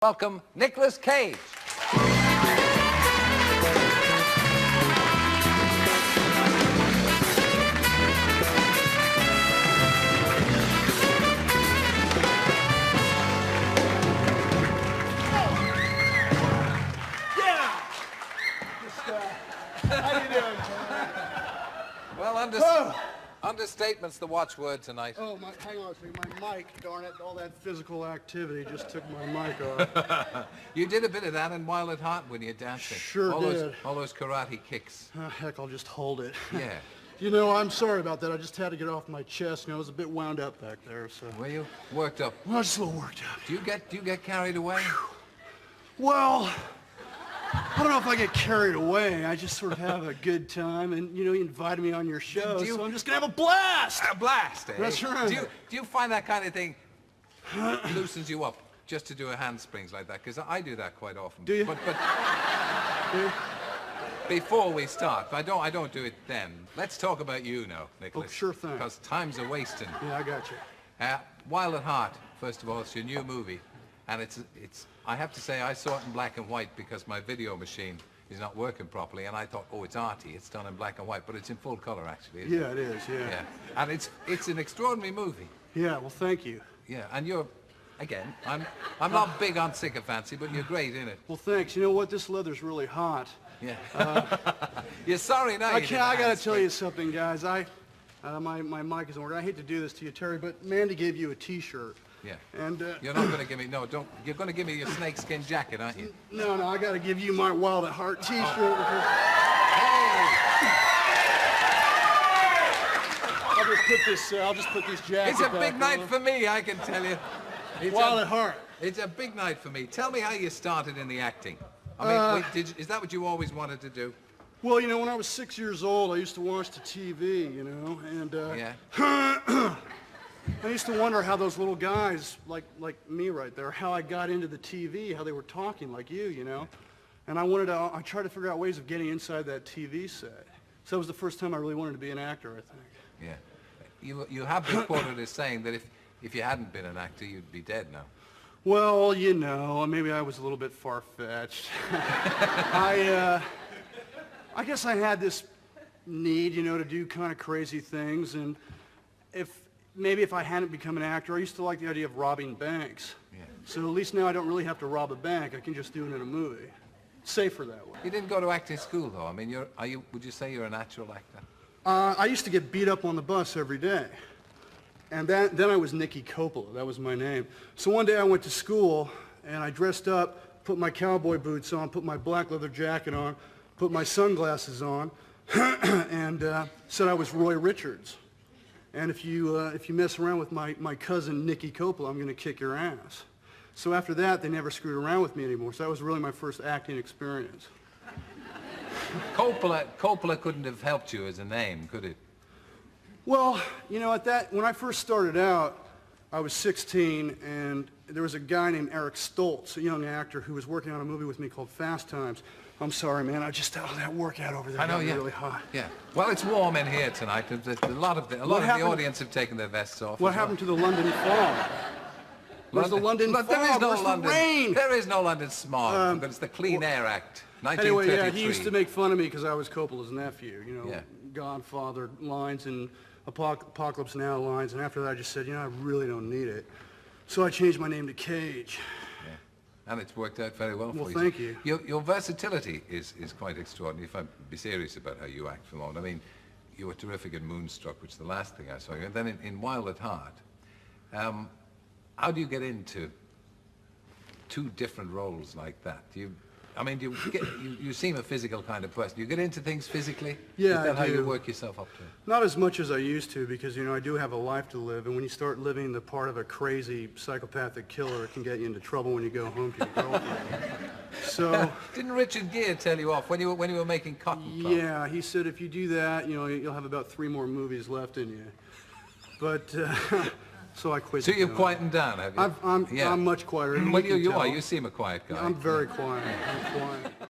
Welcome, Nicolas Cage. How you doing, Well, understatement's the watchword tonight. Oh, hang on a second. My mic, darn it, all that physical activity just took my mic off. You did a bit of that in Wild at Heart when you're dancing. Sure did. All those karate kicks. Heck, I'll just hold it. Yeah. You know, I'm sorry about that. I just had to get off my chest. You know, I was a bit wound up back there, so. Were you? Worked up? Well, just a little worked up. Do you get carried away? Well, I don't know if I get carried away. I just sort of have a good time, and you know, you invited me on your show, so I'm just gonna have a blast. A blast, eh? That's right. Do you find that kind of thing loosens you up just to do a handsprings like that? Because I do that quite often. Do you? But before we start, I don't do it then. Let's talk about you now, Nicholas. Oh, sure thing. Because time's a wasting. Yeah, I got you. Wild at Heart, first of all, it's your new movie. And I have to say, I saw it in black and white because my video machine is not working properly, and I thought, oh, it's arty, it's done in black and white, but it's in full color, actually, isn't it? Yeah, it is, yeah. Yeah, and it's an extraordinary movie. Yeah, well, thank you. Yeah, and you're, again, I'm not big on sycophancy, but you're great in it. Well, thanks. You know what? This leather's really hot. Yeah. You're sorry now. I gotta tell you something, guys. My mic isn't working. I hate to do this to you, Terry, but Mandy gave you a T-shirt. Yeah. And you're not going to give me you're going to give me your snakeskin jacket, aren't you? No, I got to give you my Wild at Heart T-shirt. Because... I'll just put this jacket. It's a big night for me, I can tell you. Wild at Heart. It's a big night for me. Tell me how you started in the acting. I mean, is that what you always wanted to do? Well, you know, when I was 6 years old, I used to watch the TV, you know, and yeah. I used to wonder how those little guys, like me right there, how I got into the TV, how they were talking like you know. And I tried to figure out ways of getting inside that TV set. So that was the first time I really wanted to be an actor, I think. Yeah. You have been quoted as saying that if you hadn't been an actor, you'd be dead now. Well, you know, maybe I was a little bit far-fetched. I guess I had this need, you know, to do kind of crazy things, and maybe if I hadn't become an actor, I used to like the idea of robbing banks. Yeah. So at least now I don't really have to rob a bank. I can just do it in a movie. It's safer that way. You didn't go to acting school, though. I mean, would you say you're a natural actor? I used to get beat up on the bus every day. And then I was Nicky Coppola. That was my name. So one day I went to school, and I dressed up, put my cowboy boots on, put my black leather jacket on, put my sunglasses on, and said I was Roy Richards. And if you mess around with my cousin Nicky Coppola, I'm going to kick your ass. So after that, they never screwed around with me anymore. So that was really my first acting experience. Coppola couldn't have helped you as a name, could it? Well, you know, when I first started out, I was 16, and there was a guy named Eric Stoltz, a young actor, who was working on a movie with me called Fast Times. I'm sorry, man. That workout over there got really hot. Yeah. Well, it's warm in here tonight. A lot of the audience have taken their vests off. What happened to the London fog? Where's the London fog? There is no Where's London. the rain? There is no London smog. But it's the Clean Air Act, 1933. Anyway, yeah, he used to make fun of me because I was Coppola's nephew. You know, yeah. Godfather lines and Apocalypse Now lines. And after that, I just said, you know, I really don't need it. So I changed my name to Cage. And it's worked out very well for you. Well, thank you. Your versatility is quite extraordinary, if I be serious about how you act for the moment. I mean, you were terrific in Moonstruck, which is the last thing I saw you. And then in Wild at Heart, how do you get into two different roles like that? You seem a physical kind of person. Do you get into things physically? Yeah, Is that how do. you work yourself up to it? Not as much as I used to, because, you know, I do have a life to live, and when you start living the part of a crazy psychopathic killer, it can get you into trouble when you go home to your girlfriend. So... Didn't Richard Gere tell you off when you were making Cotton Club? Yeah, he said if you do that, you know, you'll have about 3 more movies left in you. But, so I quit. So you've quietened down, have you? I'm much quieter. Well, you are. You seem a quiet guy. I'm very quiet. I'm quiet.